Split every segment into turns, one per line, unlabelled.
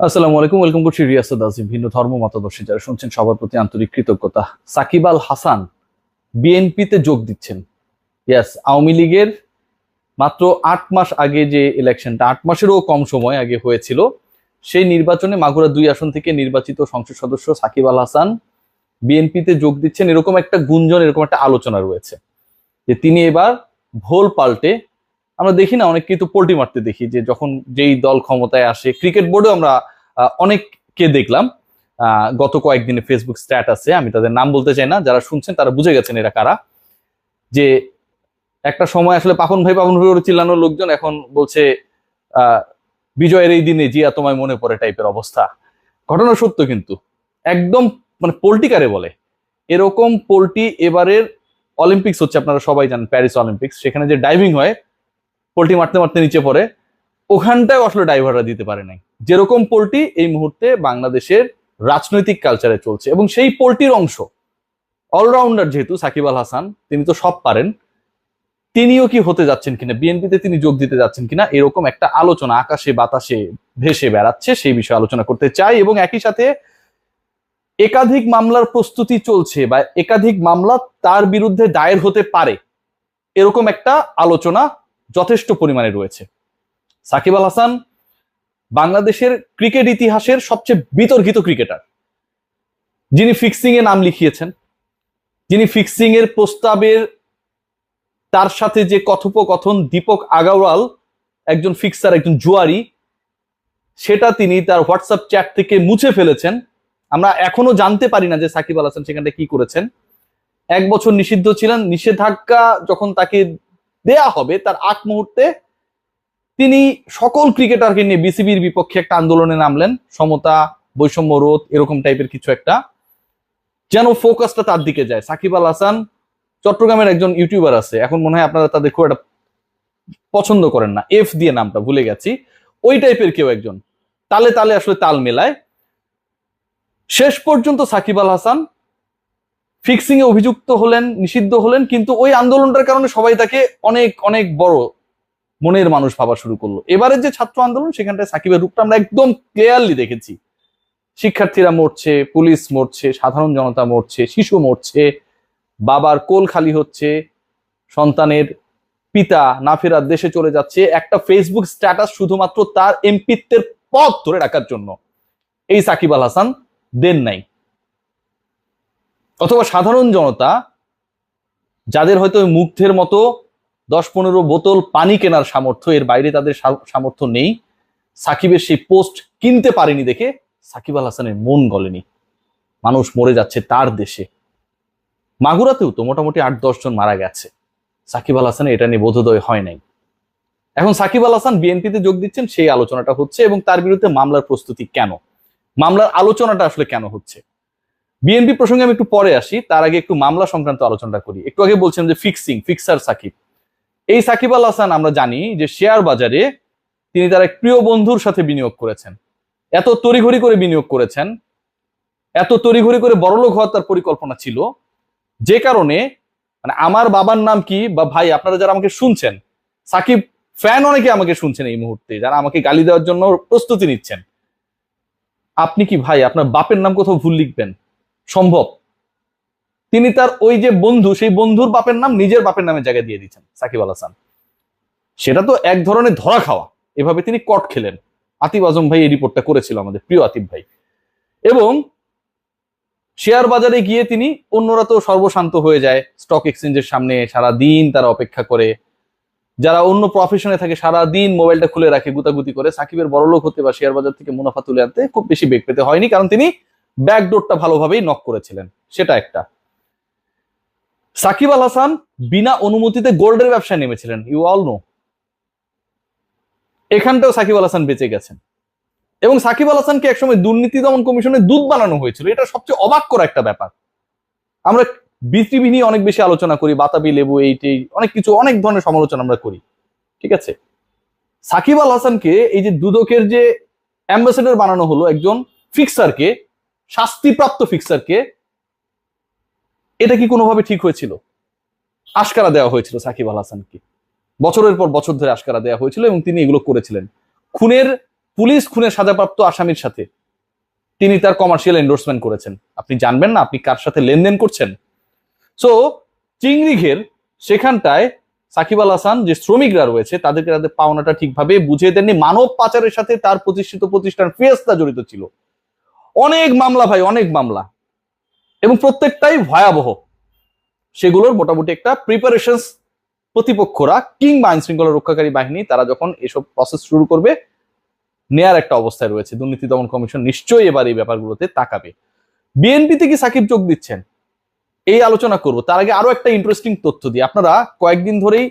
আসসালামু আলাইকুম, ওয়েলকাম করছি রিয়াসাত আজিম। ভিন্ন ধর্ম মতাদর্শী যারা শুনছেন সবার প্রতি আন্তরিক কৃতজ্ঞতা। সাকিব আল হাসান বিএনপিতে যোগ দিচ্ছেন। ইয়াস, আওয়ামী লীগের মাত্র 8 মাস আগে যে ইলেকশনটা, 8 মাসেরও কম সময় আগে হয়েছিল, সেই নির্বাচনে মাগুরা 2 আসন থেকে নির্বাচিত সংসদ সদস্য সাকিব আল হাসান বিএনপিতে যোগ দিচ্ছেন। এরকম একটা গুঞ্জন, এরকম একটা আলোচনা রয়েছে যে তিনি এবার ভোল পাল্টে, আমরা দেখি না অনেককেই তো পোল্টি মারতে দেখি, যে যখন যেই দল ক্ষমতায় আসে, ক্রিকেট বোর্ডেও আমরা অনেককে দেখলাম গত কয়েকদিনে ফেসবুক স্ট্যাটাসে, আমি তাদের নাম বলতে চাই না, যারা শুনছেন তারা বুঝে গেছেন এরা কারা, যে একটা সময় আসলে পাপন ভাই করে চিল্লানোর লোকজন এখন বলছে আহ বিজয়ের এই দিনে জিয়া তোমায় মনে পড়ে টাইপের অবস্থা। ঘটনা সত্য কিন্তু, একদম মানে পোল্টিকারে বলে এরকম পোল্টি। এবারের অলিম্পিক্স হচ্ছে, আপনারা সবাই জানেন, প্যারিস অলিম্পিক্স, সেখানে যে ডাইভিং হয়, পোল্টি মারতে মারতে নিচে পড়ে, ওখানটায় আসলে ড্রাইভাররা দিতে পারে নাই। যেরকম পোল্টি এই মুহূর্তে বাংলাদেশের রাজনৈতিক কালচারে চলছে, এবং সেই পোল্টির অংশ অলরাউন্ডার যেহেতু সাকিব আল হাসান, তিনি তো সব পারেন, তিনিও কি হতে যাচ্ছেন কিনা, বিএনপিতে তিনি যোগ দিতে যাচ্ছেন কিনা, এরকম একটা আলোচনা আকাশে বাতাসে ভেসে বেড়াচ্ছে। সেই বিষয়ে আলোচনা করতে চাই, এবং একই সাথে একাধিক মামলার প্রস্তুতি চলছে বা একাধিক মামলা তার বিরুদ্ধে দায়ের হতে পারে, এরকম একটা আলোচনা যথেষ্ট পরিমাণে রয়েছে। সাকিব আল হাসান বাংলাদেশের ক্রিকেট ইতিহাসের সবচেয়ে বিতর্কিত ক্রিকেটার, যিনি ফিক্সিং এ নাম লিখিয়েছেন, যিনি ফিক্সিং এর প্রস্তাবের, তার সাথে যে কথোপকথন, দীপক আগাওয়াল একজন ফিক্সার, একজন জুয়ারি, সেটা তিনি তার হোয়াটসঅ্যাপ চ্যাট থেকে মুছে ফেলেছেন। আমরা এখনো জানতে পারি না যে সাকিব আল হাসান সেখানটা কি করেছেন। 1 বছর নিষিদ্ধ ছিলেন, নিষেধাজ্ঞা যখন তাকে দেয়া হবে তার আগ মুহূর্তে তিনি সকল ক্রিকেটারকে নিয়ে বিসিবির বিপক্ষে একটা আন্দোলনে নামলেন, সমতা, বৈষম্য রোধ, এরকম টাইপের কিছু একটা, যেন ফোকাসটা তার দিকে যায়। সাকিব আল হাসান, চট্টগ্রামের একজন ইউটিউবার আছে, এখন মনে হয় আপনারা তাদের খুব একটা পছন্দ করেন না, এফ দিয়ে নামটা ভুলে গেছি, ওই টাইপের কেউ একজন, তালে তালে আসলে তাল মেলায়। শেষ পর্যন্ত সাকিব আল হাসান ফিক্সিং এ অভিযুক্ত হলেন, নিষিদ্ধ হলেন, কিন্তু ওই আন্দোলনটার কারণে সবাই তাকে অনেক অনেক বড় মনের মানুষ ভাবা শুরু করলো। এবারের যে ছাত্র আন্দোলন, সেখানটায় সাকিবের রূপটা আমরা একদম ক্লিয়ারলি দেখেছি। শিক্ষার্থীরা মরছে, পুলিশ মরছে, সাধারণ জনতা মরছে, শিশু মরছে, বাবার কোল খালি হচ্ছে, সন্তানের পিতা না ফেরার দেশে চলে যাচ্ছে, একটা ফেসবুক স্ট্যাটাস শুধুমাত্র তার এমপিত্বের পথ ধরে রাখার জন্য এই সাকিব আল হাসান দেন নাই। অথবা সাধারণ জনতা, যাদের হয়তো মুগ্ধের মতো 10-15 বোতল পানি কেনার সামর্থ্য, এর বাইরে তাদের সামর্থ্য নেই, সাকিবের সেই পোস্ট কিনতে পারেনি দেখে সাকিব আল হাসানের মন গলেনি। মানুষ মরে যাচ্ছে তার দেশে, মাগুরাতেও তো মোটামুটি 8-10 জন মারা গেছে, সাকিব আল হাসানের এটা নিয়ে বোধোদয় হয় নাই। এখন সাকিব আল হাসান বিএনপিতে যোগ দিচ্ছেন, সেই আলোচনাটা হচ্ছে, এবং তার বিরুদ্ধে মামলার প্রস্তুতি কেন, মামলার আলোচনাটা আসলে কেন হচ্ছে। বিএনপি প্রসঙ্গে আমি একটু পরে আসি, তার আগে একটু মামলা সংক্রান্ত আলোচনাটা করি। একটু আগে বলছেন যে ফিক্সার সাকিব, এই সাকিব আল হাসান আমরা জানি যে শেয়ার বাজারে তিনি তার এক প্রিয় বন্ধুর সাথে বিনিয়োগ করেছেন, এত তড়িঘড়ি করে বিনিয়োগ করেছেন, এত তড়িঘড়ি করে বড়লোক হওয়ার তার পরিকল্পনা ছিল, যে কারণে মানে আমার বাবার নাম কি, বা ভাই আপনারা যারা আমাকে শুনছেন, সাকিব ফ্যান অনেকে আমাকে শুনছেন এই মুহূর্তে, যারা আমাকে গালি দেওয়ার জন্য প্রস্তুতি নিচ্ছেন, আপনি কি ভাই আপনার বাপের নাম কোথাও ভুল লিখবেন? সম্ভব? তিনি তার ওই যে বন্ধু, সেই বন্ধুর বাপের নাম নিজের বাপের নামে জায়গায় দিয়ে দিচ্ছেন সাকিব আল হাসান। সেটা তো এক ধরনের ধরা খাওয়া, এভাবে তিনি কট খেলেন। আতিফ আজম ভাই এই রিপোর্টটা করেছিল, আমাদের প্রিয় আতিফ ভাই। এবং শেয়ার বাজারে গিয়ে তিনি, অন্যরা তো সর্বশান্ত হয়ে যায় স্টক এক্সচেঞ্জের সামনে, সারা দিন তারা অপেক্ষা করে, যারা অন্য প্রফেশনে থাকে সারা দিন মোবাইলটা খুলে রাখে গুতাগুতি করে। সাকিবের বড়লোক হতে বা শেয়ার বাজার থেকে মুনাফা তুলে আনতে খুব বেশি বেগ পেতে হয়নি, কারণ তিনি ব্যাকডোরটা ভালোভাবেই নক করেছিলেন, সেটা একটা। সাকিব আল হাসান বিনা অনুমতিতে গোল্ডের ব্যবসায় নেমেছিলেন, you all know. এখানটাও Shakib Al Hasan বেঁচে গেছেন। এবং সাকিব আল হাসানকে একসময় দুর্নীতি দমন কমিশনের দূত বানানো হয়েছিল, এটা সবচেয়ে অবাক করা একটা ব্যাপার। আমরা বিসিবি নিয়ে অনেক বেশি আলোচনা করি, বাতাবি লেবু, এইটাই অনেক কিছু, অনেক ধরনের সমালোচনা আমরা করি, ঠিক আছে। সাকিব আল হাসানকে এই যে দুদকের যে অ্যাম্বাসেডর বানানো হলো, একজন ফিক্সারকে, শাস্তিপ্রাপ্ত ফিক্সারকে, এটা কি কোনোভাবে ঠিক হয়েছিল? আশকারা দেওয়া হয়েছিল সাকিব আল হাসানকে, বছরের পর বছর ধরে আশকারা দেওয়া হয়েছিল, এবং তিনি এগুলো করেছিলেন। খুনের পুলিশ খুনের সাজাপ্রাপ্ত আসামির সাথে তিনি তার কমার্শিয়াল এন্ডোর্সমেন্ট করেছেন। আপনি জানবেন না আপনি কার সাথে লেনদেন করছেন? সো চিংড়ি ঘের সেখানটায় সাকিব আল হাসান যে শ্রমিকরা রয়েছে তাদেরকে তাদের পাওনাটা ঠিকভাবে বুঝিয়ে দেননি। মানব পাচারের সাথে তার প্রতিষ্ঠিত প্রতিষ্ঠান ফিয়েস্তা জড়িত ছিল। অনেক মামলা ভাই, অনেক মামলা, এবং প্রত্যেকটাই ভয়াবহ। সেগুলোর মোটামুটি একটা প্রিপারেশন প্রতিপক্ষরা কিংবা আইন শৃঙ্খলা রক্ষাকারী বাহিনী তারা যখন এসব প্রসেস শুরু করবে নেয়ার একটা অবস্থায় রয়েছে। দুর্নীতি দমন কমিশন নিশ্চয়ই এবার এই ব্যাপারগুলোতে তাকাবে। বিএনপিতে কি সাকিব যোগ দিচ্ছেন এই আলোচনা করব, তার আগে আরো একটা ইন্টারেস্টিং তথ্য দিই। আপনারা কয়েকদিন ধরেই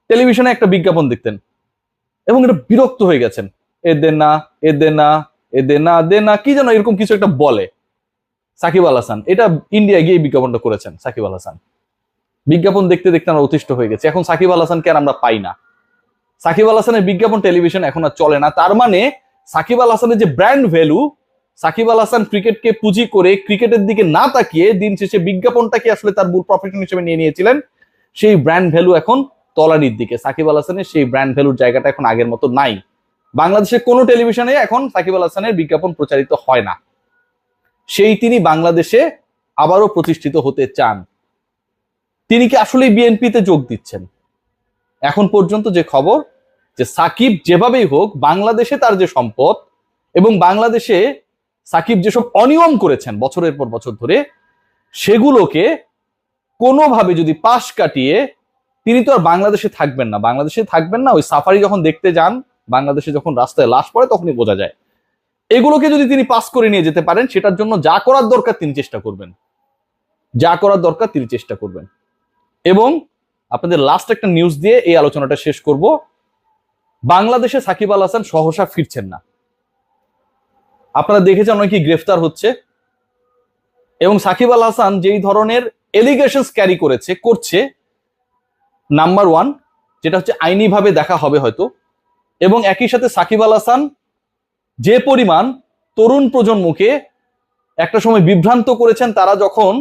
টেলিভিশনে একটা বিজ্ঞাপন দেখতেন এবং এটা বিরক্ত হয়ে গেছেন, এ দেন না, এ দেন না, এ দেন না, দেন না, কি যেন এরকম কিছু একটা বলে। সাকিব আল হাসান এটা ইন্ডিয়া গিয়ে বিজ্ঞাপনটা করেছেন। সাকিব আল হাসান বিজ্ঞাপন দেখতে দেখতে আমরা অতিষ্ঠ হয়ে গেছি। এখন সাকিব আল হাসানকে আর আমরা পাই না। সাকিব আল হাসানের বিজ্ঞাপন টেলিভিশন এখন আর চলে না। তার মানে সাকিব আল হাসানের যে ব্র্যান্ড ভ্যালু, সাকিব আল হাসান ক্রিকেটকে পুঁজি করে ক্রিকেটের দিকে না তাকিয়ে দিন শেষে বিজ্ঞাপনটাকে আসলে তার মূল প্রফেশন হিসেবে নিয়ে নিয়েছিলেন, সেই ব্র্যান্ড ভ্যালু এখন তলানির দিকে। সাকিব আল হাসানের সেই ব্র্যান্ড ভ্যালুর জায়গাটা এখন আগের মতো নাই। বাংলাদেশের কোনো টেলিভিশনে এখন সাকিব আল হাসানের বিজ্ঞাপন প্রচারিত হয় না। সেই তিনি বাংলাদেশে আবারও প্রতিষ্ঠিত হতে চান। তিনি কি আসলে বিএনপিতে যোগ দিচ্ছেন? এখন পর্যন্ত যে খবর, যে সাকিব যেভাবেই হোক বাংলাদেশে তার যে সম্পদ এবং বাংলাদেশে সাকিব যেসব অনিয়ম করেছেন বছরের পর বছর ধরে, সেগুলোকে কোনোভাবে যদি পাশ কাটিয়ে তিনি তো আর বাংলাদেশে থাকবেন না। বাংলাদেশে থাকবেন না, ওই সাফারি যখন দেখতে যান, বাংলাদেশে যখন রাস্তায় লাশ পড়ে তখনই বোঝা যায়। এগুলোকে যদি তিনি পাস করে নিয়ে যেতে পারেন, সেটার জন্য যা করার দরকার তিনি চেষ্টা করবেন, যা করার দরকার তিনি চেষ্টা করবেন। এবং আপনাদের লাস্ট একটা নিউজ দিয়ে এই আলোচনাটা শেষ করব। বাংলাদেশে সাকিব আল হাসান সহসা ফিরছেন না। আপনারা দেখেছেন অনেকে গ্রেফতার হচ্ছে, এবং সাকিব আল হাসান যেই ধরনের এলিগেশন ক্যারি করছে, নাম্বার ওয়ান যেটা হচ্ছে আইনিভাবে দেখা হবে হয়তো, এবং একই সাথে সাকিব আল হাসান যে পরিমাণ তরুণ প্রজন্মকে একটা সময় বিভ্রান্ত করেছেন, তারা যখন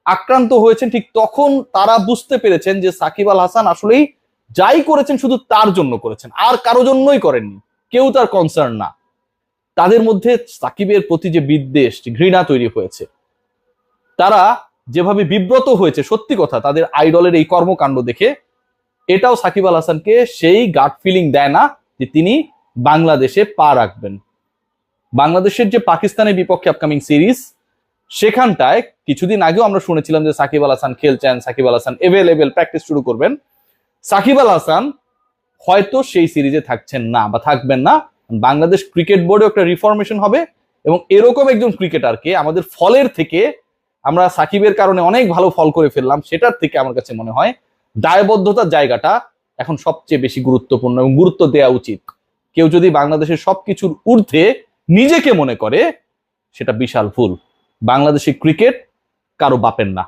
আক্রান্ত হয়েছেন ঠিক তখন তারা বুঝতে পেরেছেন যে সাকিব আল হাসান আসলেই যাই করেছেন শুধু তার জন্য করেছেন, আর কারো জন্যই করেননি। কেউ তার কনসার্ন না। তাদের মধ্যে সাকিবের প্রতি যে বিদ্বেষ, ঘৃণা তৈরি হয়েছে, তারা যেভাবে বিব্রত হয়েছে, সত্যি কথা তাদের আইডলের এই কর্মকাণ্ড দেখে, এটাও সাকিব আল হাসানকে সেই গাট ফিলিং দেয় না যে তিনি বাংলাদেশে পা রাখবেন। বাংলাদেশের যে পাকিস্তানের বিপক্ষে আপকামিং সিরিজ, সেখানটায় কিছুদিন আগেও আমরা শুনেছিলাম যে সাকিব আল হাসান খেলছেন, সাকিব আল হাসান এভেলেবেল, প্র্যাকটিস শুরু করবেন। সাকিব আল হাসান হয়তো সেই সিরিজে থাকছেন না বা থাকবেন না। বাংলাদেশ ক্রিকেট বোর্ডে একটা রিফরমেশন হবে, এবং এরকম একজন ক্রিকেটারকে আমাদের ফলের থেকে, আমরা সাকিবের কারণে অনেক ভালো ফল করে ফেললাম, সেটার থেকে আমার কাছে মনে হয় দায়বদ্ধতার জায়গাটা এখন সবচেয়ে বেশি গুরুত্বপূর্ণ এবং গুরুত্ব দেওয়া উচিত। কেউ যদি বাংলাদেশের সবকিছুর ঊর্ধ্বে নিজেকে মনে করে, সেটা বিশাল ভুল। বাংলাদেশি ক্রিকেট কারো বাপের না।